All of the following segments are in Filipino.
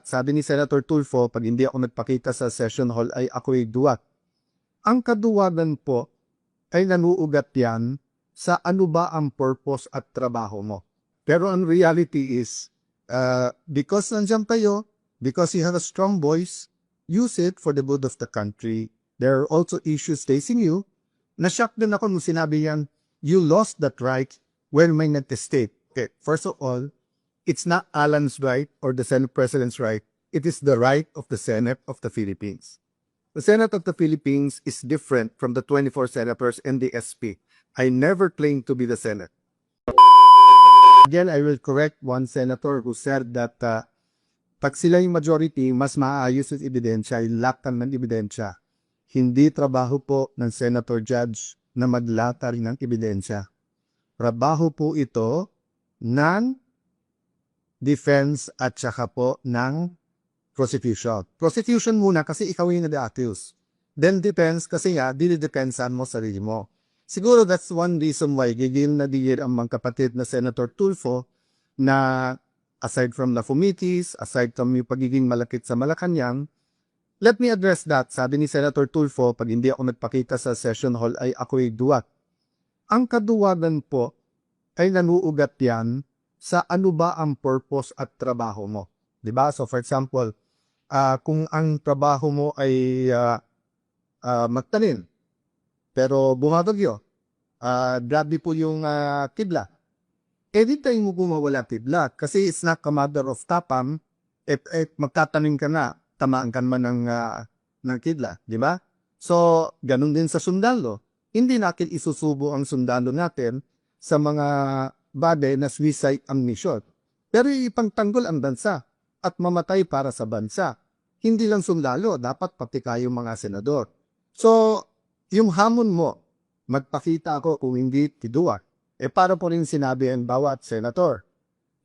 sabi ni Senator Tulfo, pag hindi ako nagpakita sa session hall ay ako'y duwat. Ang kaduwagan po ay nanuugat yan sa ano ba ang purpose at trabaho mo. Pero ang reality is, because nandiyan kayo, because you have a strong voice, use it for the good of the country. There are also issues facing you. Na-shock din ako nung sinabi yan, you lost that right when may nag-state. Okay, first of all, it's not Alan's right or the Senate President's right. It is the right of the Senate of the Philippines. The Senate of the Philippines is different from the 24 senators and the SP. I never claimed to be the Senate. Again, I will correct one senator who said that pag sila yung majority, mas maayos yung ebidensya, yung laktan ng ebidensya. Hindi trabaho po ng senator judge na maglata rin ng ebidensya. Trabaho po ito ng defense at saka po ng prosecution. Prosecution muna kasi ikaw yung nade-accuse. Then defense kasi nga, dinidepensan mo sarili mo. Siguro that's one reason why gigil na digil ang mga kapatid na Senator Tulfo na aside from the committees, aside from yung pagiging malakit sa Malacanang, let me address that. Sabi ni Senator Tulfo, pag hindi ako nagpakita sa session hall ay ako'y duwat. Ang kaduwagan po ay nanuugat yan sa ano ba ang purpose at trabaho mo. Diba? So for example, kung ang trabaho mo ay magtanim, pero bumabagyo, grabe po yung kidlat. Anytime mo bumawala kidlat, kasi it's not a matter of tapang, magtatanim ka na, tamaan ka naman ng kidlat, di ba? So, ganun din sa sundalo. Hindi natin isusubo ang sundalo natin sa mga bagay na suicide ang mission. Pero ipangtanggol ang bansa at mamatay para sa bansa. Hindi lang sundalo, dapat pati kayong mga senador. So, yung hamon mo, magpakita ako kung hindi tiduwat. Para po rin sinabi ang bawat senator,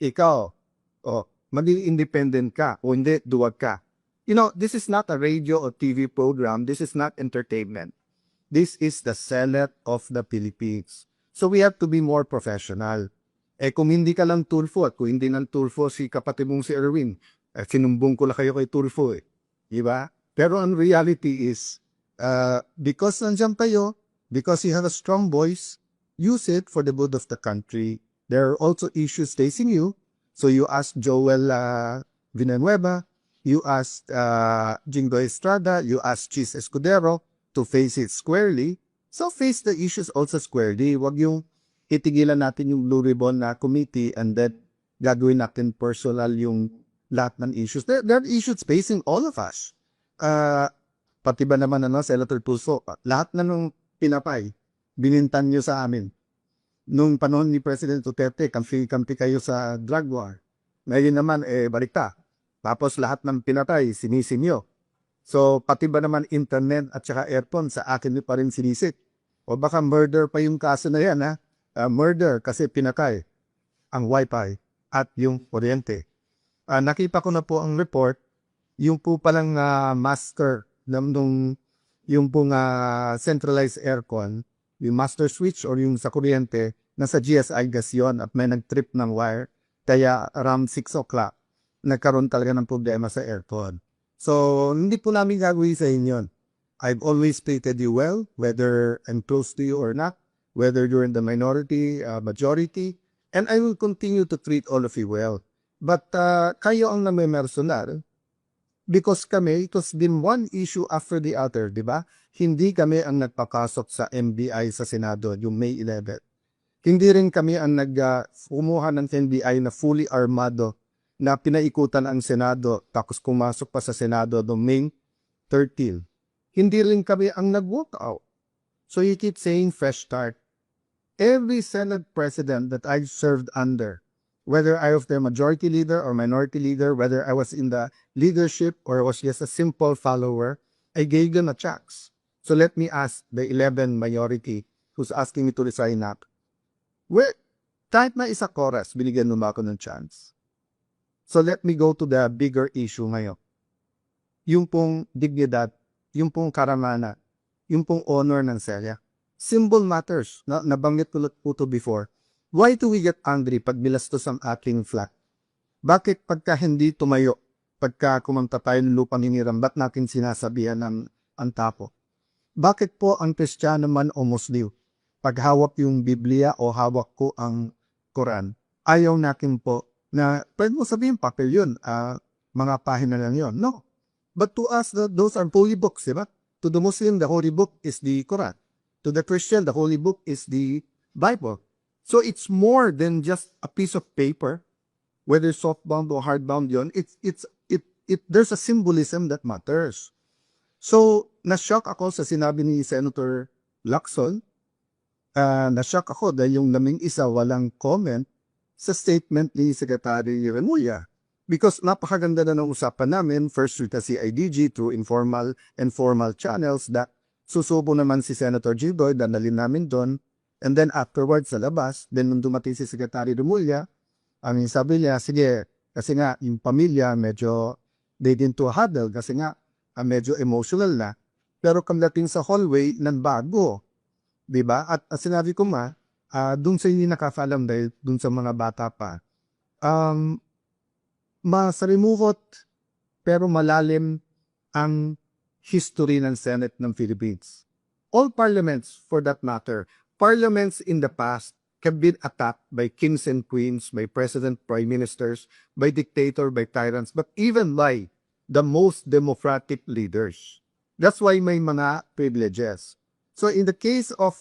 ikaw, maging independent ka o hindi, duwag ka. You know, this is not a radio or TV program. This is not entertainment. This is the Senate of the Philippines. So we have to be more professional. Kung hindi ka lang Tulfo at kung hindi lang Tulfo si kapatid mong si Erwin, sinumbong ko lang kayo kay Tulfo Diba? Pero ang reality is, because nandiyan kayo, because you have a strong voice, use it for the good of the country. There are also issues facing you. So you asked Joel Villanueva, you asked Jinggoy Estrada, you asked Chis Escudero to face it squarely. So face the issues also squarely. Wag yung itigilan natin yung Blue Ribbon na committee and then gagawin natin personal yung lahat ng issues. There are issues facing all of us. Pati ba naman Senator Tulfo, lahat na nung pinapay, binintan nyo sa amin. Nung panahon ni President Duterte, kampi kayo sa drug war. Ngayon naman, balikta. Tapos lahat ng pinatay, sinisin nyo. So, pati ba naman internet at saka aircon, sa akin nyo pa rin sinisik. O baka murder pa yung kaso na yan, ha? Murder kasi pinatay ang wifi at yung kuryente. Nakita ko na po ang report, yung po palang master yung pong centralized aircon, yung master switch or yung sa kuryente, nasa GSI gas yun at may nag-trip ng wire. Kaya around 6 o'clock, nagkaroon talaga ng problema sa aircon. So, hindi po namin gagawin sa inyo. I've always treated you well, whether I'm close to you or not, whether you're in the minority, majority, and I will continue to treat all of you well. But kayo ang namimersonal, because kami, it has been one issue after the other, di ba? Hindi kami ang nagpakasok sa NBI sa Senado, yung May 11. Hindi rin kami ang kumuha ng NBI na fully armado na pinaikutan ang Senado tapos pumasok pa sa Senado noong May 13. Hindi rin kami ang nag-walk out. So you keep saying fresh start. Every Senate President that I've served under, whether I was the majority leader or minority leader, whether I was in the leadership or was just a simple follower, I gave them a chance. So let me ask the 11 majority who's asking me to resign up. Kahit na isa chorus, binigyan mo ako ng chance. So let me go to the bigger issue ngayon. Yung pong dignidad, yung pong karamana, yung pong honor ng Celia. Symbol matters. Nabanggit ko po to before. Why do we get angry pag bilastos ang ating flag? Bakit pagka hindi tumayo pagka kumanta tayo ng lupang hiniram, ba't natin sinasabihan ng ang tapo? Bakit po ang Kristiyano man o Muslim, pag hawak yung Biblia o hawak ko ang Quran, ayaw natin po na, pwede mo sabihin, papel yun, mga pahina lang yun. No. But to us, those are holy books, di ba? To the Muslim, the holy book is the Quran. To the Christian, the holy book is the Bible. So it's more than just a piece of paper, whether soft-bound or hard-bound yun. There's a symbolism that matters. So, na-shock ako sa sinabi ni Senator Lacson. Na-shock ako dahil yung laming isa walang comment sa statement ni Secretary Remulla. Because napakaganda na ng usapan namin, first through the CIDG, through informal and formal channels, that susubo naman si Senator Jinggoy, danalin namin doon. And then afterwards sa labas, then nung dumating si Secretary Remulla, sabi niya, sige, kasi nga yung pamilya medyo, they didn't huddle kasi nga medyo emotional na. Pero kamdating sa hallway, nanbago. Diba? At sinabi ko dun sa hindi nakakalam dahil dun sa mga bata pa, masalimuot pero malalim ang history ng Senate ng Philippines. All parliaments, for that matter, parliaments in the past have been attacked by kings and queens, by president, prime ministers, by dictator, by tyrants, but even by the most democratic leaders. That's why may mga privileges. So in the case of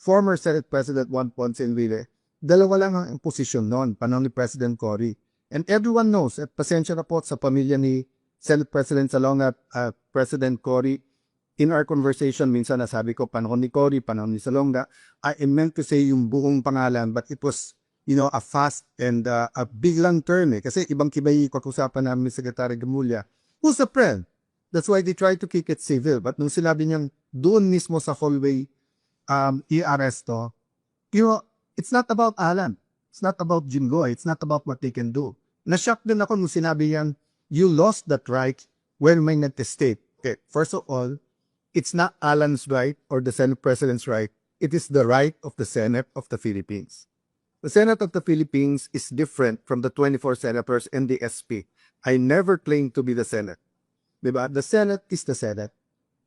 former Senate President Juan Ponce Enrile, dalawa lang ang posisyon noon, panahon ni President Cory. And everyone knows, at pasensya na po sa pamilya ni Senate President Salonga at President Cory, in our conversation, minsan nasabi ko, panahon ni Cory, panahon ni Salonga, I meant to say yung buong pangalan, but it was, a fast and a biglang turn Kasi ibang kibay pag-usapan namin ni Secretary Remulla, who's a friend? That's why they try to keep it civil. But nung sinabi niyang doon mismo sa hallway, i-aresto, it's not about Alan. It's not about Jinggoy. It's not about what they can do. Na-shock din ako nung sinabi niyang, you lost that right when may nag-state. Okay, first of all, it's not Alan's right or the Senate President's right. It is the right of the Senate of the Philippines. The Senate of the Philippines is different from the 24 senators and the SP. I never claimed to be the Senate. Diba? The Senate is the Senate.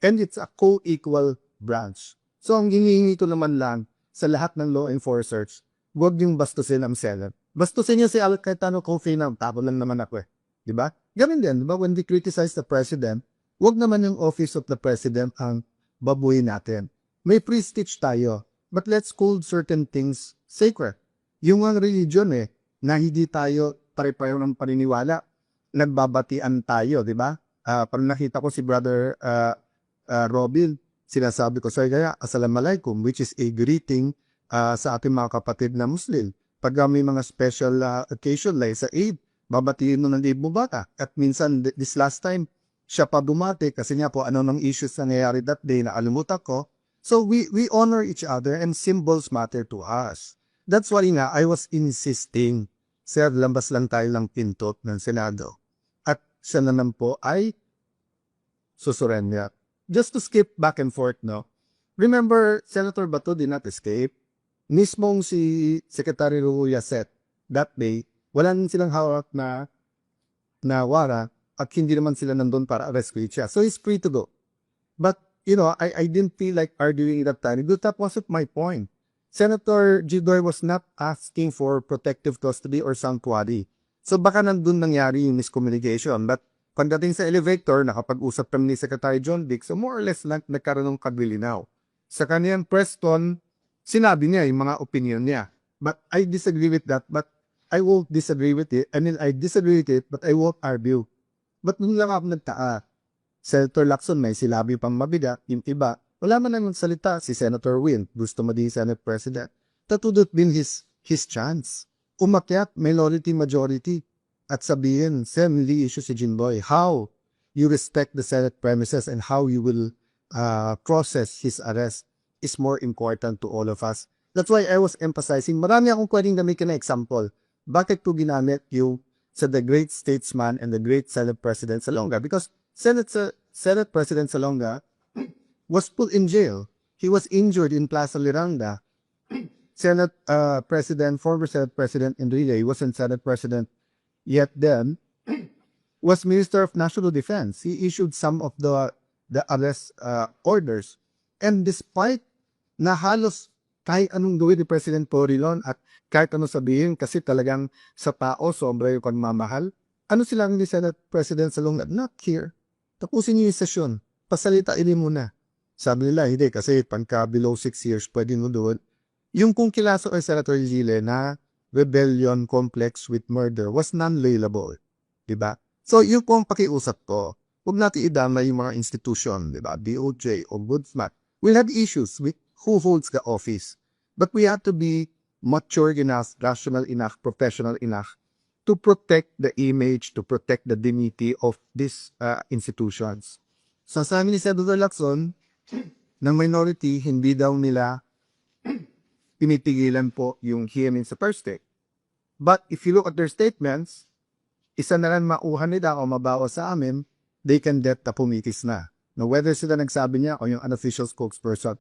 And it's a co-equal branch. So ang hinihingi ko naman lang sa lahat ng law enforcers, huwag niyong bastusin ang Senate. Bastusin niyo si Al Cayetano Coffey na, tabo lang naman ako Diba? Ganun din, diba? When we criticize the President, huwag naman yung office of the President ang babuhin natin. May prestige tayo, but let's hold certain things sacred. Yung ang religion na hindi tayo pare-pareho ng paniniwala, nagbabatian tayo, di ba? Pag nakita ko si Brother Robin, sinasabi ko, kaya Assalamualaikum, which is a greeting sa ating mga kapatid na Muslim. Pag may mga special occasion like sa Eid, babatiin mo ng Eid Mubarak. At minsan, this last time, siya pa bumati kasi nga po ano ng issues na nangyayari that day na alimutan ko. So we honor each other and symbols matter to us. That's why nga I was insisting, sir, lambas lang tayo ng pintot ng Senado. At siya naman po ay susurrender. Just to skip back and forth, no? Remember, Senator Bato did not escape. Mismong si Secretary Remulla said that day, wala silang hawak na warrant at hindi naman sila nandun para arrestin siya. So he's free to go. But, I didn't feel like arguing that time. That wasn't my point. Senator Jinggoy was not asking for protective custody or sanctuary. So baka nandun nangyari yung miscommunication. But pagdating sa elevator, nakapag-usap kami ni Secretary John Dick, so more or less lang nagkaroon ng kaglilinaw. Sa kaniyang press con, sinabi niya yung mga opinion niya. But I disagree with that. But I won't disagree with it. I disagree with it, but I won't argue. But nung lang ako nagtaa, Senator Lacson may silabi pang mabigat, yung iba, wala man nang salita si Senator Win, gusto maging Senate President. Tatudot din his chance. Umakyat, majority, at sabihin, Sen, hindi issue si Jinggoy. How you respect the Senate premises and how you will process his arrest is more important to all of us. That's why I was emphasizing, marami akong pwedeng gamitin na example. Bakit ko ginamit yung sa the great statesman and the great Senate President Salonga? Because Senate President Salonga was put in jail. He was injured in Plaza Liranda. former Senate President Enrile wasn't Senate President yet then. was Minister of National Defense. He issued some of the arrest orders. And despite na halos kahit anong gawin ni President Porilon at kahit anong sabihin kasi talagang sa tao sobra yung pagmamahal, ano silang ni Senate President Salong, not here. Tapusin niyo yung sesyon. Pasalitain muna. Sabi nila, hindi kasi pagka below 6 years pwede mo doon. Yung kung kilaso kay Senator Gile na rebellion complex with murder was non-bailable. Diba? So yung po ang pakiusap ko, huwag natin idama yung mga institution, diba? DOJ o Ombudsman. We'll have issues with who holds the office. But we have to be mature enough, rational enough, professional enough to protect the image, to protect the dignity of these institutions. So sa amin ni Senator Lacson, ng minority, hindi daw nila pinitigilan po yung hearing sa first day. But if you look at their statements, isa na lang mauhan nila o mabawas sa amin, they can get na pumitis na. Now, whether sila nagsabi niya o yung unofficial spokesperson.